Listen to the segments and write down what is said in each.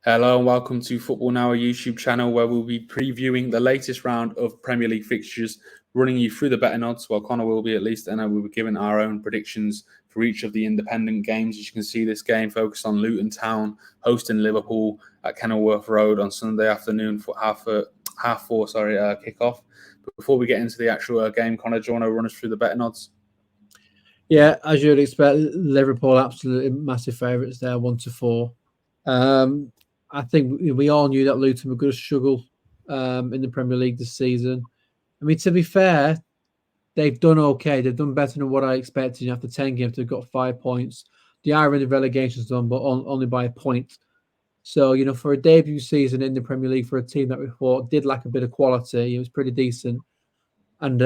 Hello and welcome to Football Now, a YouTube channel where we'll be previewing the latest round of Premier League fixtures, running you through the betting odds. Well, Connor will be at least, and we'll be giving our own predictions for each of the independent games. As you can see, this game focused on Luton Town hosting Liverpool at Kenilworth Road on Sunday afternoon for half four kickoff. But before we get into the actual game, Connor, do you want to run us through the betting odds? Yeah, as you'd expect, Liverpool absolutely massive favourites there, 1-4. I think we all knew that Luton were going to struggle in the Premier League this season. I mean, to be fair, they've done okay. They've done better than what I expected. After 10 games, they've got 5 points. They are in the relegation zone, but only by a point. So, for a debut season in the Premier League for a team that we thought did lack a bit of quality, it was pretty decent. And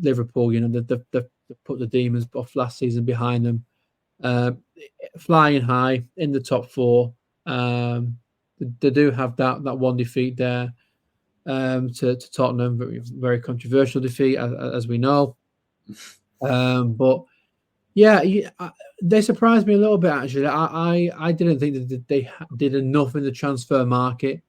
Liverpool, they've put the demons off last season behind them. Flying high in the top 4. They do have that one defeat there to Tottenham, very controversial defeat, as we know. But yeah, they surprised me a little bit, actually. I didn't think that they did enough in the transfer market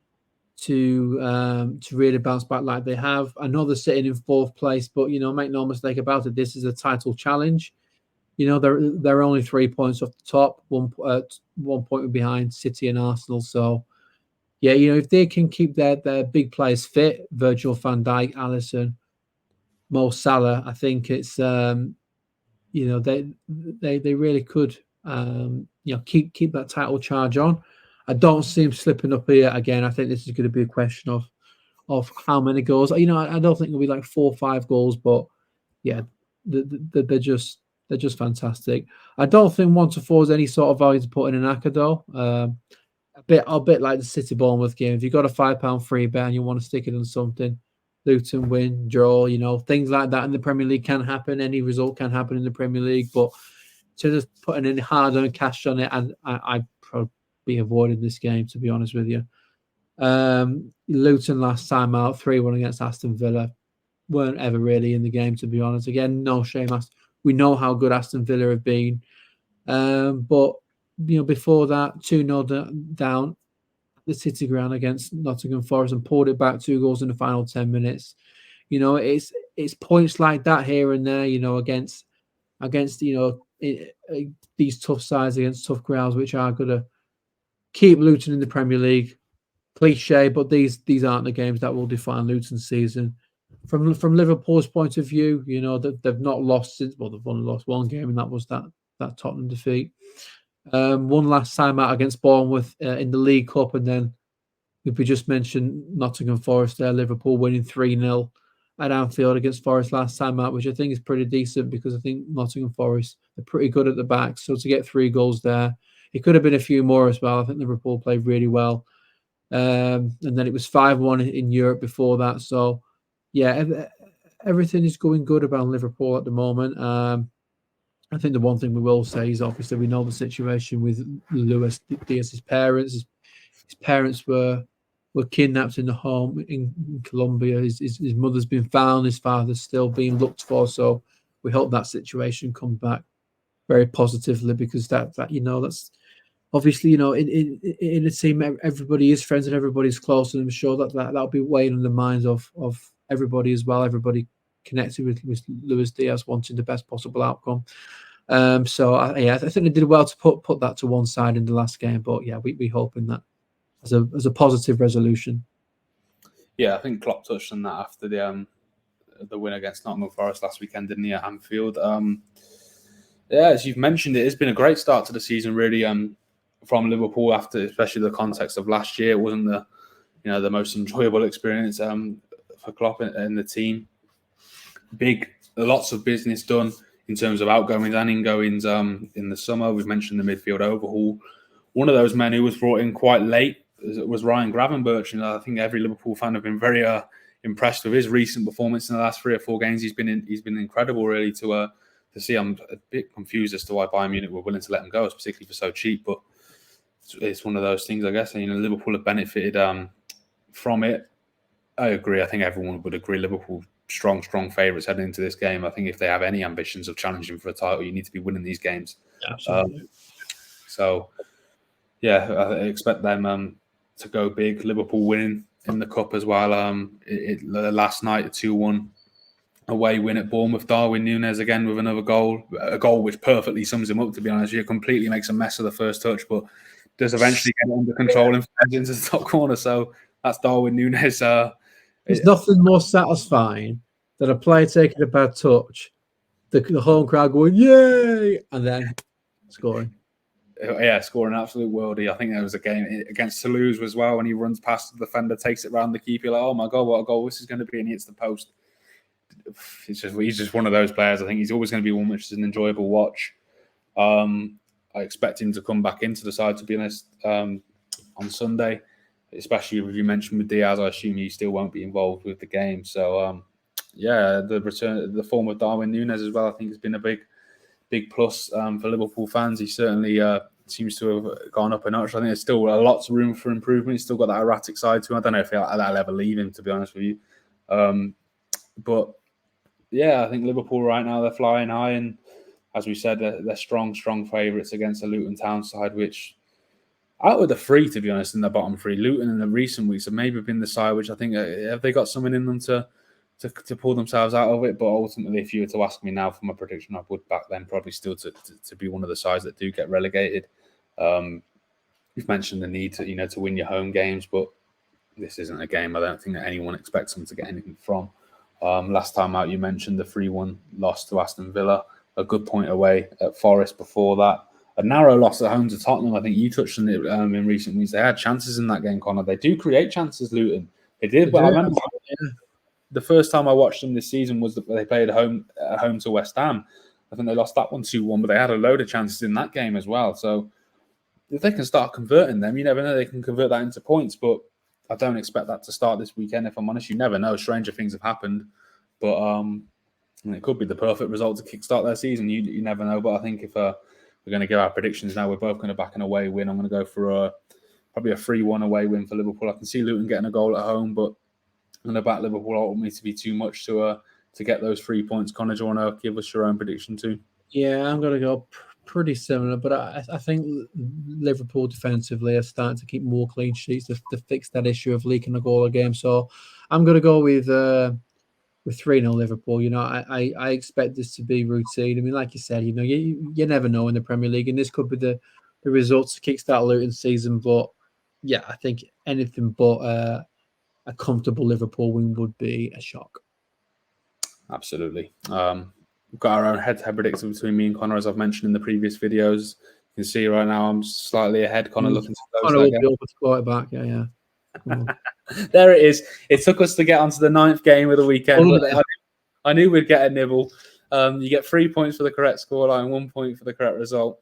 to really bounce back like they have. I know they're sitting in 4th place, but make no mistake about it, this is a title challenge. They're only 3 points off the top, 1 point behind City and Arsenal. So yeah, if they can keep their big players fit, Virgil van Dijk, Alisson, Mo Salah, I think it's they really could keep that title charge on. I don't see him slipping up here again. I think this is going to be a question of how many goals. I don't think it'll be like 4 or 5 goals, but yeah, they're just fantastic. I don't think 1-4 is any sort of value to put in an ACCA though. A bit like the City Bournemouth game. If you've got a £5 free bet and you want to stick it on something, Luton win, draw, things like that in the Premier League can happen. Any result can happen in the Premier League, but to just putting in hard-earned cash on it, and I'd probably be avoiding this game, to be honest with you. Luton last time out, 3-1 against Aston Villa, weren't ever really in the game, to be honest. Again, no shame. We know how good Aston Villa have been, but before that, 2-0 down the City ground against Nottingham Forest and pulled it back 2 goals in the final 10 minutes. It's points like that here and there, against these tough sides against tough grounds, which are going to keep Luton in the Premier League. Cliche, but these aren't the games that will define Luton's season. From Liverpool's point of view, they've not lost since. Well, they've only lost 1 game, and that was that Tottenham defeat. One last time out against Bournemouth in the League Cup, and then if we just mentioned Nottingham Forest there, Liverpool winning 3-0 at Anfield against Forest last time out, which I think is pretty decent because I think Nottingham Forest are pretty good at the back. So to get 3 goals there, it could have been a few more as well. I think Liverpool played really well. And then it was 5-1 in Europe before that. So yeah, everything is going good about Liverpool at the moment. I think the one thing we will say is obviously we know the situation with Luis Diaz's parents. His parents were kidnapped in the home in Colombia. His mother's been found. His father's still being looked for. So we hope that situation comes back very positively, because that's obviously in a team everybody is friends and everybody's close, and I'm sure that'll be weighing on the minds of everybody as well. Everybody connected with Luis Diaz wanting the best possible outcome. So I think they did well to put that to one side in the last game. But yeah, we hoping that as a positive resolution. Yeah, I think Klopp touched on that after the win against Nottingham Forest last weekend, didn't he, at Anfield? Yeah, as you've mentioned, it has been a great start to the season, really, from Liverpool, after especially the context of last year. It wasn't the most enjoyable experience for Klopp and the team. Lots of business done in terms of outgoings and ingoings in the summer. We've mentioned the midfield overhaul. One of those men who was brought in quite late was Ryan Gravenberch, and I think every Liverpool fan have been very impressed with his recent performance in the last 3 or 4 games. He's been incredible, really, to see. I'm a bit confused as to why Bayern Munich were willing to let him go, particularly for so cheap. But it's one of those things, I guess. And, Liverpool have benefited from it. I agree. I think everyone would agree. Liverpool strong favourites heading into this game. I think if they have any ambitions of challenging for a title, you need to be winning these games. Absolutely. So, yeah, I expect them to go big. Liverpool winning in the cup as well. Last night, a 2-1 away win at Bournemouth. Darwin Núñez again with another goal, a goal which perfectly sums him up, to be honest. He completely makes a mess of the first touch, but does eventually get it under control and flies into the top corner. So that's Darwin Núñez. There's nothing more satisfying than a player taking a bad touch, the home crowd going, yay, and then scoring. Yeah, scoring an absolute worldie. I think there was a game against Toulouse as well when he runs past the defender, takes it around the keeper. Like, oh my God, what a goal this is going to be, and he hits the post. He's just one of those players. I think he's always going to be one which is an enjoyable watch. I expect him to come back into the side, to be honest, on Sunday, especially if you mentioned with Diaz. I assume he still won't be involved with the game. So, the form of Darwin Núñez as well, I think has been a big plus for Liverpool fans. He certainly seems to have gone up a notch. I think there's still lots of room for improvement. He's still got that erratic side to him. I don't know if that'll ever leave him, to be honest with you. But yeah, I think Liverpool right now, they're flying high, and as we said, they're strong favourites against a Luton Town side, which out of the three, to be honest, in the bottom three, Luton in the recent weeks have maybe been the side which I think have they got something in them to pull themselves out of it. But ultimately, if you were to ask me now for my prediction, I would back them probably still to be one of the sides that do get relegated. You've mentioned the need to win your home games, but this isn't a game I don't think that anyone expects them to get anything from. Last time out, you mentioned the 3-1 loss to Aston Villa, a good point away at Forest before that. A narrow loss at home to Tottenham. I think you touched on it in recent weeks. They had chances in that game, Connor. They do create chances, Luton. They did, but I remember the first time I watched them this season was that they played at home to West Ham. I think they lost that one 2-1, but they had a load of chances in that game as well. So if they can start converting them, you never know, they can convert that into points. But I don't expect that to start this weekend, if I'm honest. You never know. Stranger things have happened. But it could be the perfect result to kickstart their season. You never know. But I think if we're going to give our predictions now, we're both going to back an away win. I'm going to go for probably a 3-1 away win for Liverpool. I can see Luton getting a goal at home, but I'm going to back Liverpool ultimately to be too much to get those 3 points. Connor, do you want to give us your own prediction too? Yeah, I'm going to go pretty similar, but I think Liverpool defensively are starting to keep more clean sheets to fix that issue of leaking a goal a game. So I'm going to go with 3-0 Liverpool. I expect this to be routine. I mean, like you said, you never know in the Premier League, and this could be the results to kickstart Luton's season. But yeah, I think anything but a comfortable Liverpool win would be a shock. Absolutely. We've got our own head-to-head predictor between me and Connor, as I've mentioned in the previous videos. You can see right now I'm slightly ahead. Connor looking to close Connor will be able to quarterback. Yeah. There it is. It took us to get onto the 9th game of the weekend. But I knew we'd get a nibble. You get 3 points for the correct scoreline, 1 point for the correct result.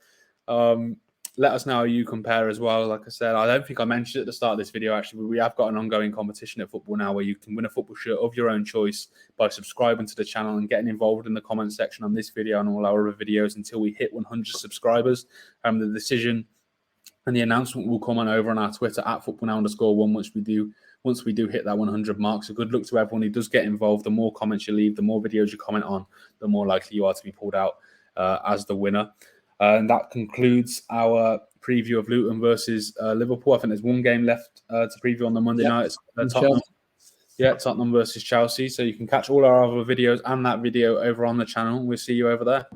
Let us know how you compare as well. Like I said, I don't think I mentioned at the start of this video, actually, but we have got an ongoing competition at football now where you can win a football shirt of your own choice by subscribing to the channel and getting involved in the comment section on this video and all our other videos until we hit 100 subscribers. The decision and the announcement will come on over on our Twitter at footballnow_1 once we do hit that 100 mark. So good luck to everyone who does get involved. The more comments you leave, the more videos you comment on, the more likely you are to be pulled out as the winner. And that concludes our preview of Luton versus Liverpool. I think there's one game left to preview on the Monday night. It's Tottenham versus Chelsea. So you can catch all our other videos and that video over on the channel. We'll see you over there.